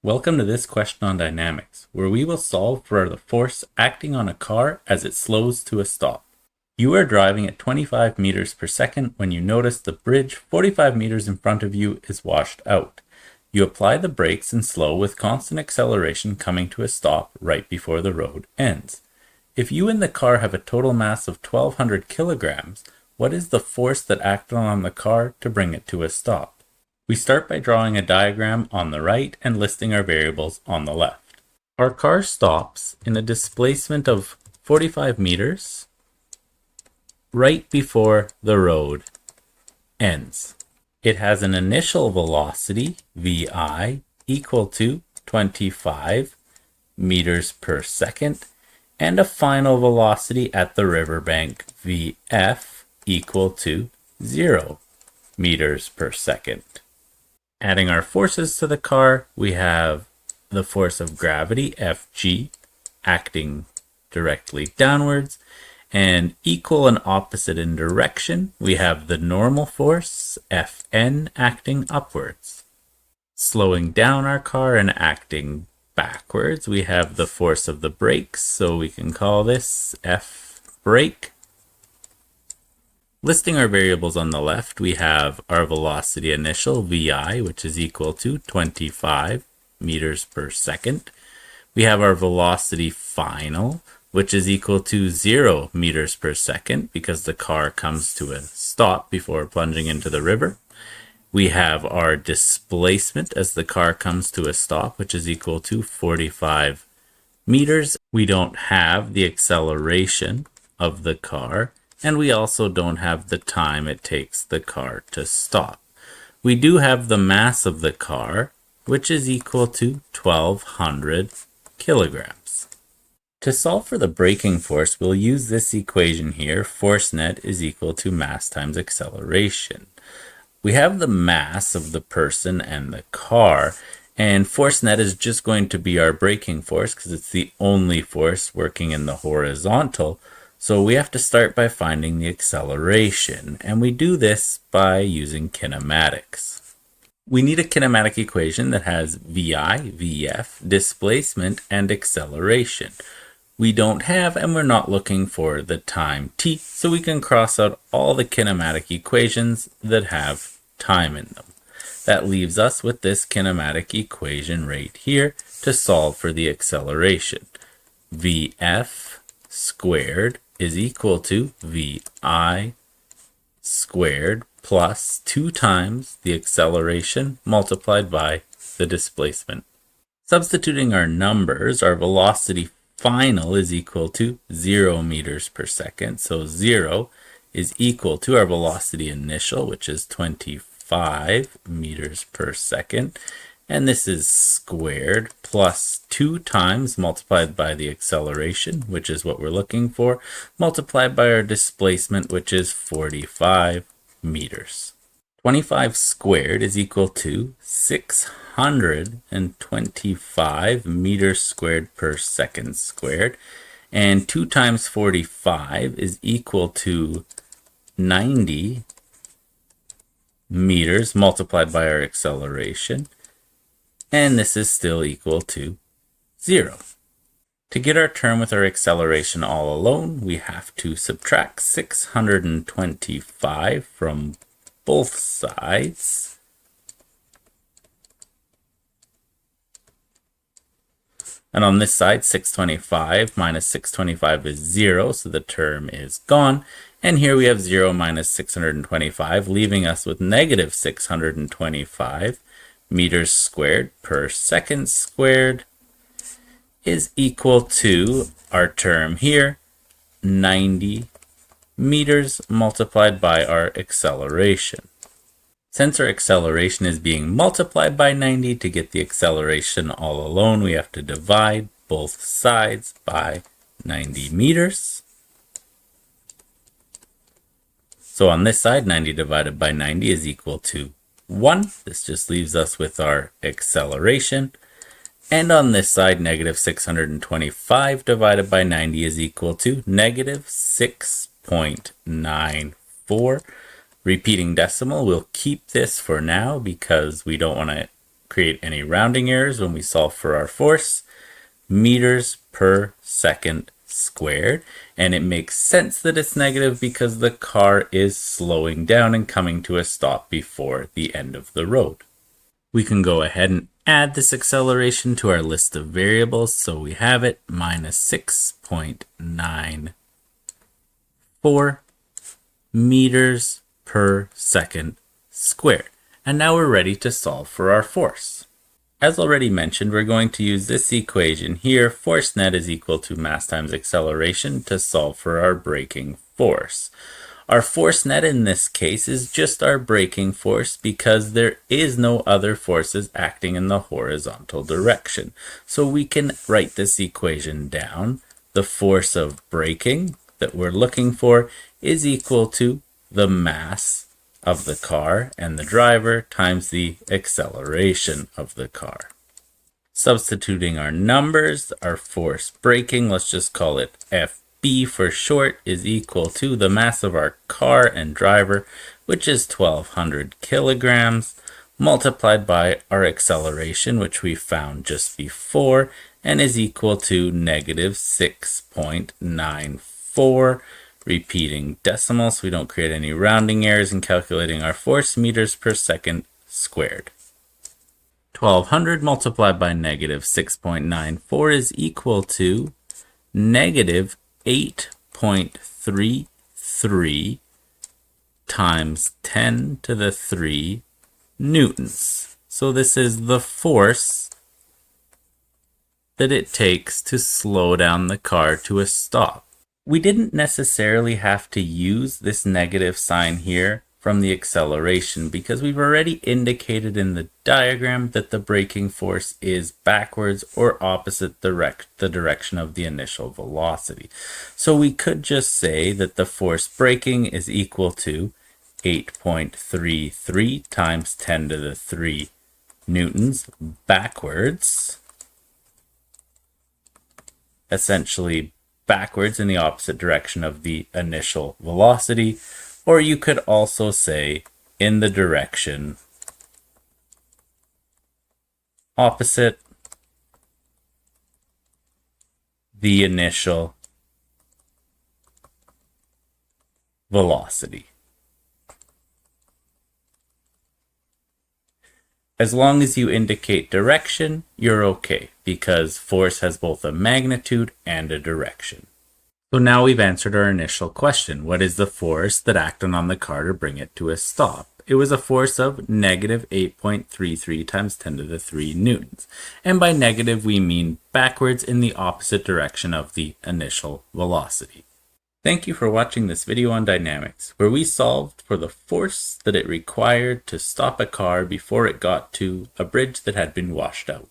Welcome to this question on dynamics, where we will solve for the force acting on a car as it slows to a stop. You are driving at 25 meters per second when you notice the bridge 45 meters in front of you is washed out. You apply the brakes and slow with constant acceleration coming to a stop right before the road ends. If you and the car have a total mass of 1200 kilograms, what is the force that acted on the car to bring it to a stop? We start by drawing a diagram on the right and listing our variables on the left. Our car stops in a displacement of 45 meters right before the road ends. It has an initial velocity, VI, equal to 25 meters per second, and a final velocity at the riverbank, VF, equal to 0 meters per second. Adding our forces to the car, we have the force of gravity, Fg, acting directly downwards, and equal and opposite in direction, we have the normal force, Fn, acting upwards. Slowing down our car and acting backwards, we have the force of the brakes, so we can call this F brake. Listing our variables on the left, we have our velocity initial, VI, which is equal to 25 meters per second. We have our velocity final, which is equal to 0 meters per second because the car comes to a stop before plunging into the river. We have our displacement as the car comes to a stop, which is equal to 45 meters. We don't have the acceleration of the car, and we also don't have the time it takes the car to stop. We do have the mass of the car, which is equal to 1200 kilograms. To solve for the braking force, we'll use this equation here. Force net is equal to mass times acceleration. We have the mass of the person and the car, and force net is just going to be our braking force because it's the only force working in the horizontal. So we have to start by finding the acceleration, and we do this by using kinematics. We need a kinematic equation that has VI, VF, displacement, and acceleration. We don't have, and we're not looking for, the time t, so we can cross out all the kinematic equations that have time in them. That leaves us with this kinematic equation right here to solve for the acceleration. VF squared is equal to VI squared plus 2 times the acceleration multiplied by the displacement. Substituting our numbers, our velocity final is equal to 0 meters per second. So 0 is equal to our velocity initial, which is 25 meters per second. And this is squared plus 2 times multiplied by the acceleration, which is what we're looking for, multiplied by our displacement, which is 45 meters. 25 squared is equal to 625 meters squared per second squared. And 2 times 45 is equal to 90 meters multiplied by our acceleration. And this is still equal to 0. To get our term with our acceleration all alone, we have to subtract 625 from both sides. And on this side, 625 minus 625 is 0, so the term is gone. And here we have 0 minus 625, leaving us with negative 625 meters squared per second squared is equal to our term here, 90 meters multiplied by our acceleration. Since our acceleration is being multiplied by 90, to get the acceleration all alone, we have to divide both sides by 90 meters. So on this side, 90 divided by 90 is equal to 1. This just leaves us with our acceleration. And on this side, negative 625 divided by 90 is equal to negative 6.94. Repeating decimal, we'll keep this for now because we don't want to create any rounding errors when we solve for our force, meters per second squared. And it makes sense that it's negative because the car is slowing down and coming to a stop before the end of the road. We can go ahead and add this acceleration to our list of variables. So we have it minus 6.94 meters per second squared. And now we're ready to solve for our force. As already mentioned, we're going to use this equation here, force net is equal to mass times acceleration, to solve for our braking force. Our force net in this case is just our braking force because there is no other forces acting in the horizontal direction. So we can write this equation down. The force of braking that we're looking for is equal to the mass of the car and the driver times the acceleration of the car. Substituting our numbers, our force braking, let's just call it FB for short, is equal to the mass of our car and driver, which is 1200 kilograms, multiplied by our acceleration, which we found just before, and is equal to negative 6.94. Repeating decimals so we don't create any rounding errors in calculating our force, meters per second squared. 1200 multiplied by negative 6.94 is equal to negative 8.33 times 10 to the 3 newtons. So this is the force that it takes to slow down the car to a stop. We didn't necessarily have to use this negative sign here from the acceleration because we've already indicated in the diagram that the braking force is backwards or opposite the direction of the initial velocity. So we could just say that the force braking is equal to 8.33 times 10 to the 3 newtons backwards, essentially backwards in the opposite direction of the initial velocity, or you could also say in the direction opposite the initial velocity. As long as you indicate direction, you're okay, because force has both a magnitude and a direction. So now we've answered our initial question. What is the force that acted on the car to bring it to a stop? It was a force of negative 8.33 times 10 to the 3 newtons. And by negative, we mean backwards in the opposite direction of the initial velocity. Thank you for watching this video on dynamics, where we solved for the force that it required to stop a car before it got to a bridge that had been washed out.